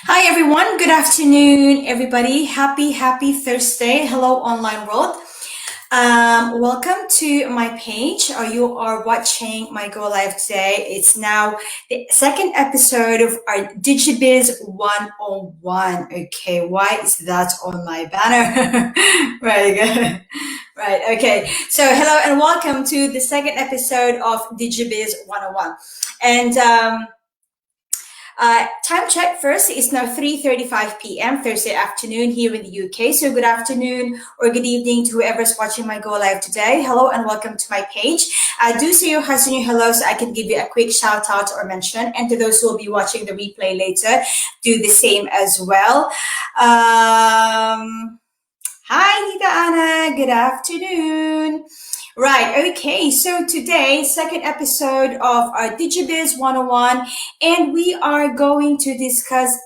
Hi everyone, good afternoon everybody. Happy Thursday. Hello online world. Welcome to my page. You are watching my Go Live today. It's now the second episode of our DigiBiz 101. Okay, why is that on my banner? Right, good. Right, okay. So hello and welcome to the second episode of DigiBiz 101. And time check first. It's now 3:35 p.m. Thursday afternoon here in the UK. So good afternoon or good evening to whoever's watching my Go Live today. Hello and welcome to my page. Do say your hi's and your hello so I can give you a quick shout out or mention. And to those who will be watching the replay later, do the same as well. Hi, Nita Anna. Good afternoon. Right, okay, so today, second episode of our DigiBiz 101, and we are going to discuss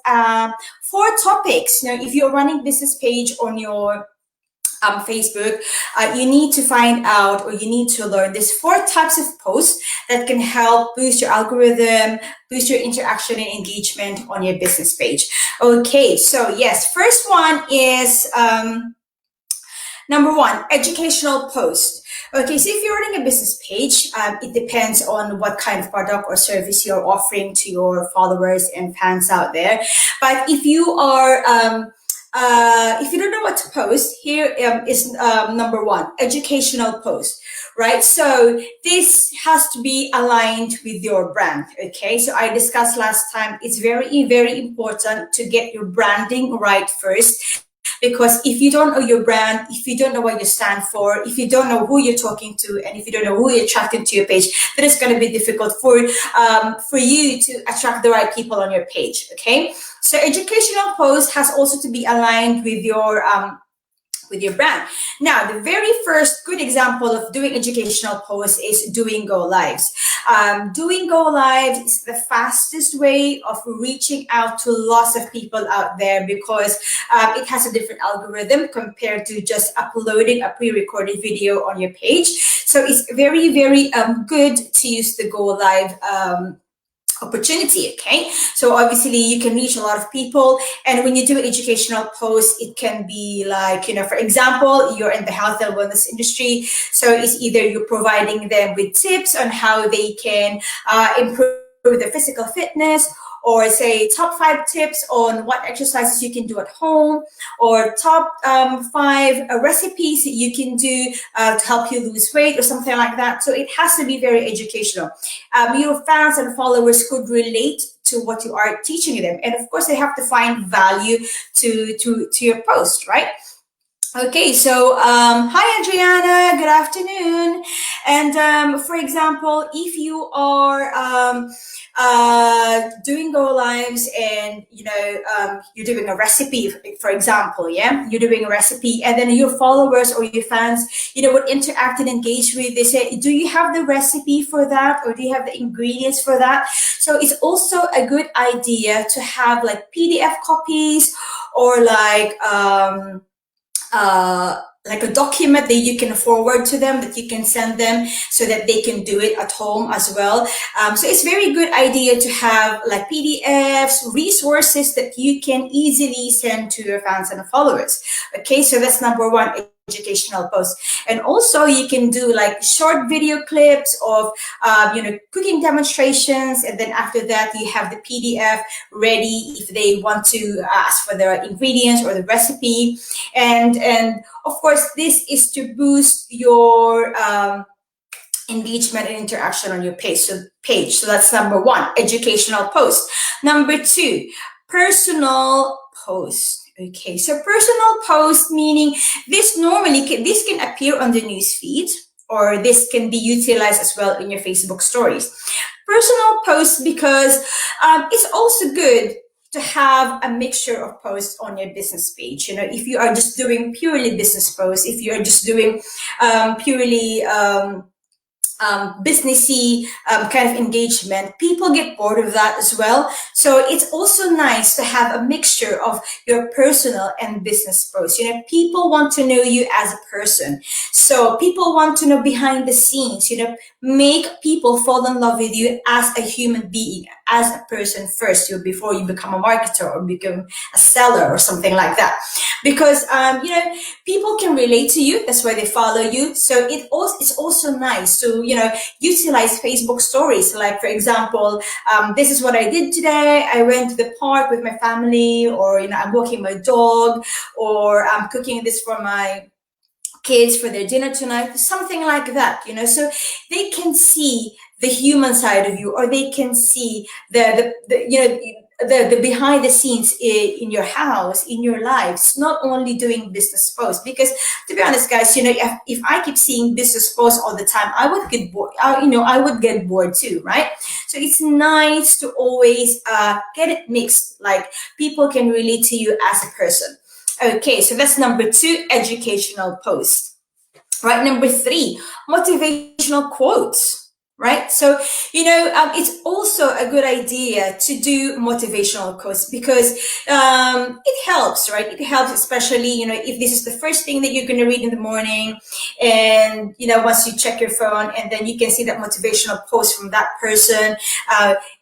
four topics. Now, if you're running business page on your Facebook, you need to find out or you need to learn these four types of posts that can help boost your algorithm, boost your interaction and engagement on your business page. Okay, so yes, first one is number one, educational post. Okay, so if you're running a business page, it depends on what kind of product or service you're offering to your followers and fans out there. But if you are, if you don't know what to post, here is number one, educational post, right? So this has to be aligned with your brand, okay? So I discussed last time, it's very important to get your branding right first. Because if you don't know your brand, if you don't know what you stand for, if you don't know who you're talking to, and if you don't know who you're attracting to your page, then it's going to be difficult for you to attract the right people on your page. Okay, so educational post has also to be aligned with your brand. Now, the very first good example of doing educational posts is doing go lives. Doing go lives is the fastest way of reaching out to lots of people out there because it has a different algorithm compared to just uploading a pre-recorded video on your page. So it's very good to use the go live opportunity. Okay, so obviously you can reach a lot of people, and when you do educational posts, it can be like, you know, for example, you're in the health and wellness industry, so it's either you're providing them with tips on how they can improve their physical fitness, or say top 5 tips on what exercises you can do at home, or top 5 recipes that you can do to help you lose weight or something like that. So it has to be very educational. Your fans and followers could relate to what you are teaching them, and of course they have to find value to your post, right? Okay, so hi Adriana, good afternoon. And for example, if you are doing go lives and you're doing a recipe, for example, yeah, you're doing a recipe, and then your followers or your fans, would interact and engage with. They say, do you have the recipe for that, or do you have the ingredients for that? So it's also a good idea to have like PDF copies or like a document that you can forward to them, that you can send them so that they can do it at home as well. So it's very good idea to have like PDFs, resources that you can easily send to your fans and followers. Okay, so that's number one, educational post. And also you can do like short video clips of cooking demonstrations, and then after that you have the PDF ready if they want to ask for the ingredients or the recipe. And of course this is to boost your engagement and interaction on your page. So that's number one, educational post. Number two, personal post. Okay, so personal post, meaning this can appear on the news feed, or this can be utilized as well in your Facebook stories. Personal posts, because it's also good to have a mixture of posts on your business page. If you are just doing purely business posts, if you are just doing purely businessy kind of engagement, people get bored of that as well. So it's also nice to have a mixture of your personal and business posts. People want to know you as a person, so people want to know behind the scenes. Make people fall in love with you as a human being, as a person first, before you become a marketer or become a seller or something like that. Because people can relate to you. That's why they follow you. So it's also nice to utilize Facebook stories. Like, for example, this is what I did today. I went to the park with my family, or I'm walking my dog, or I'm cooking this for my kids for their dinner tonight, something like that, so they can see the human side of you, or they can see the behind the scenes in your house, in your lives, not only doing business posts. Because to be honest, guys, if I keep seeing business posts all the time, I would get bored. I would get bored too, right? So it's nice to always get it mixed, like people can relate to you as a person. Okay, so that's number 2, educational post. Right, number 3, motivational quotes. Right, so it's also a good idea to do motivational quotes, because it helps, right? It helps, especially if this is the first thing that you're going to read in the morning, and once you check your phone and then you can see that motivational post from that person,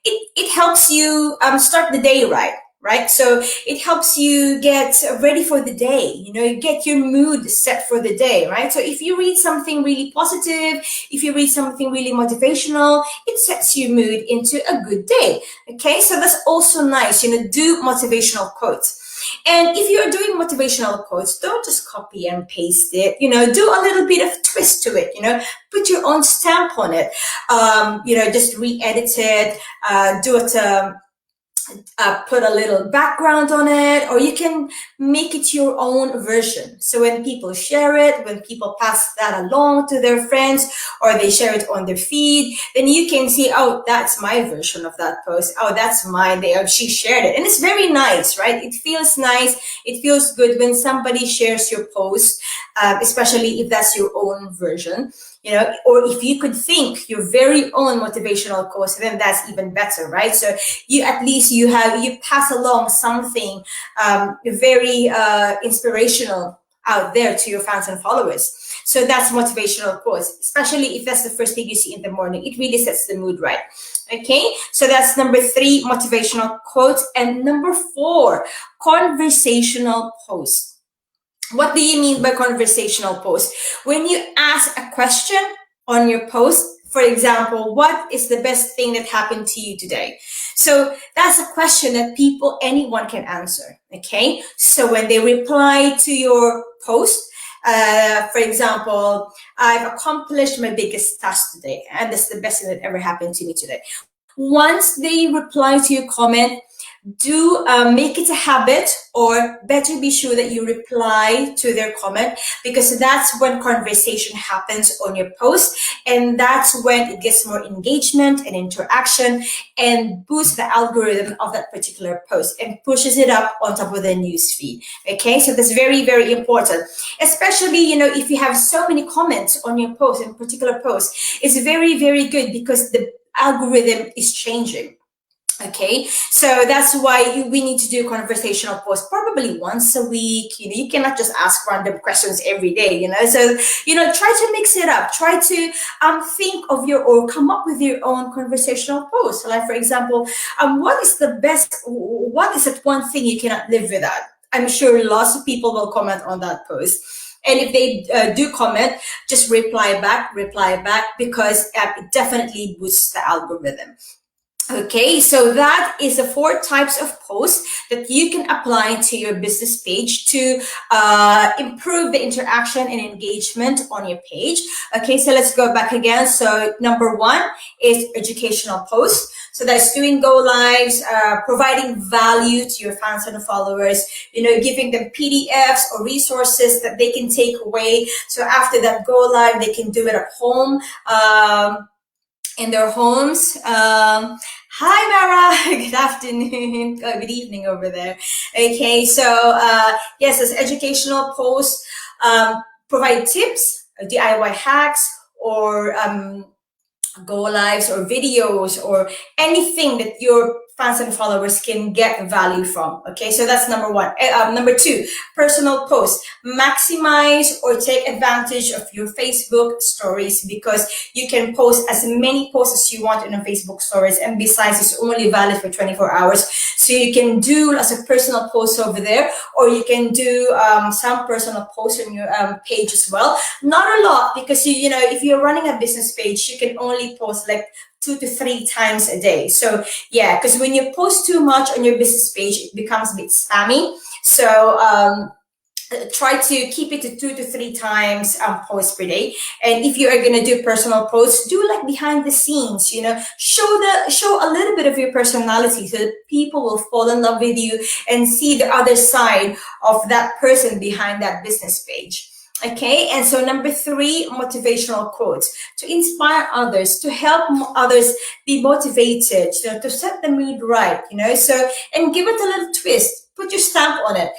it helps you start the day right. Right, so it helps you get ready for the day, get your mood set for the day, right? So if you read something really positive, if you read something really motivational, it sets your mood into a good day. Okay, so that's also nice, do motivational quotes. And if you're doing motivational quotes, don't just copy and paste it, do a little bit of twist to it, put your own stamp on it, just re-edit it, do it, put a little background on it, or you can make it your own version. So when people share it, when people pass that along to their friends, or they share it on their feed, then you can see, oh, that's my version of that post. Oh, that's mine. She shared it. And it's very nice, right? It feels nice. It feels good when somebody shares your post, especially if that's your own version. Or if you could think your very own motivational quotes, then that's even better, right? So you pass along something very inspirational out there to your fans and followers. So that's motivational quotes, especially if that's the first thing you see in the morning. It really sets the mood right. Okay, so that's number 3, motivational quotes. And number 4, conversational posts. What do you mean by conversational post? When you ask a question on your post, for example, what is the best thing that happened to you today? So that's a question that anyone can answer, okay? So when they reply to your post, for example, I've accomplished my biggest task today, and that's the best thing that ever happened to me today. Once they reply to your comment, do make it a habit, or better be sure that you reply to their comment, because that's when conversation happens on your post, and that's when it gets more engagement and interaction, and boosts the algorithm of that particular post and pushes it up on top of the news feed. Okay, so that's very, very important, especially if you have so many comments on your post, in particular post. It's very, very good, because the algorithm is changing. Okay, so that's why we need to do conversational posts probably once a week. You cannot just ask random questions every day, so try to mix it up. Try to think of or come up with your own conversational post. Like, for example, what is that one thing you cannot live without? I'm sure lots of people will comment on that post. And if they do comment, just reply back, because it definitely boosts the algorithm. Okay, so that is the 4 types of posts that you can apply to your business page to improve the interaction and engagement on your page. Okay, so let's go back again. So number 1 is educational posts. So that's doing go lives, providing value to your fans and followers, giving them PDFs or resources that they can take away. So after that go live, they can do it at home. In their homes. Hi, Mara. Good afternoon. Good evening over there. Okay, so yes, as educational posts, provide tips, DIY hacks, or go lives or videos, or anything that your fans and followers can get value from. Okay, so that's number one. Number two, personal posts. Maximize or take advantage of your Facebook stories, because you can post as many posts as you want in a Facebook stories, and besides, it's only valid for 24 hours. So you can do lots of personal posts over there, or you can do some personal posts on your page as well. Not a lot, because you know, if you're running a business page, you can only post like 2 to 3 times a day. So yeah, because when you post too much on your business page, it becomes a bit spammy. So try to keep it to 2 to 3 times posts per day. And if you are going to do personal posts, do like behind the scenes, you know, show a little bit of your personality, so that people will fall in love with you and see the other side of that person behind that business page. Okay, and so number 3, motivational quotes to inspire others, to help others be motivated, you know, to set the mood right, you know. So, and give it a little twist, put your stamp on it,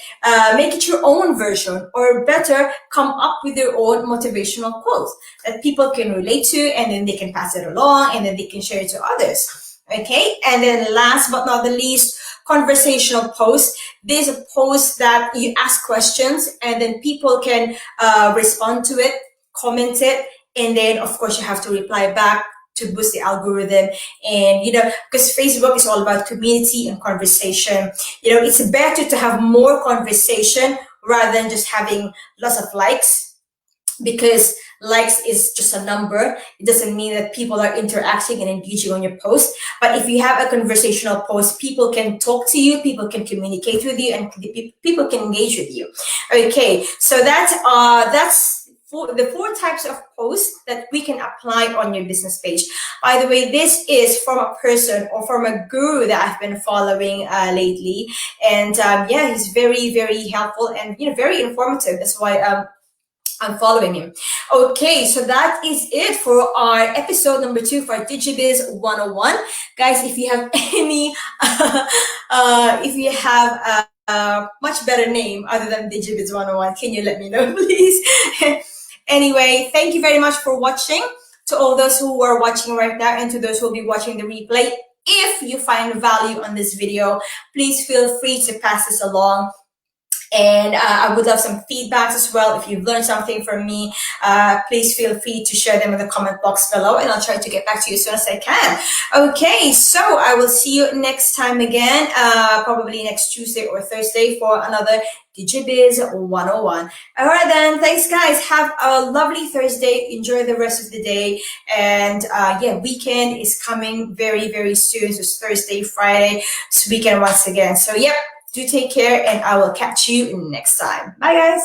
make it your own version, or better, come up with your own motivational quotes that people can relate to, and then they can pass it along, and then they can share it to others. Okay, and then last but not the least, conversational post. There's a post that you ask questions, and then people can respond to it, comment it, and then of course you have to reply back to boost the algorithm. And you know, because Facebook is all about community and conversation, you know, it's better to have more conversation rather than just having lots of likes, because likes is just a number. It doesn't mean that people are interacting and engaging on your post. But if you have a conversational post, people can talk to you, people can communicate with you, and people can engage with you. Okay, so that's the 4 types of posts that we can apply on your business page. By the way, this is from a person or from a guru that I've been following lately, and yeah, he's very, very helpful and, you know, very informative. That's why I'm following him. Okay, so that is it for our episode number 2 for Digibiz 101. Guys, if you have any, if you have a much better name other than Digibiz 101, can you let me know, please? Anyway, thank you very much for watching. To all those who are watching right now, and to those who will be watching the replay, if you find value on this video, please feel free to pass this along. And I would love some feedbacks as well. If you've learned something from me, please feel free to share them in the comment box below, and I'll try to get back to you as soon as I can. Okay, so I will see you next time again, probably next Tuesday or Thursday for another Digibiz 101. All right then, thanks guys. Have a lovely Thursday. Enjoy the rest of the day. And yeah, weekend is coming very, very soon. So it's Thursday, Friday, it's weekend once again. So yep. Do take care, and I will catch you next time. Bye, guys.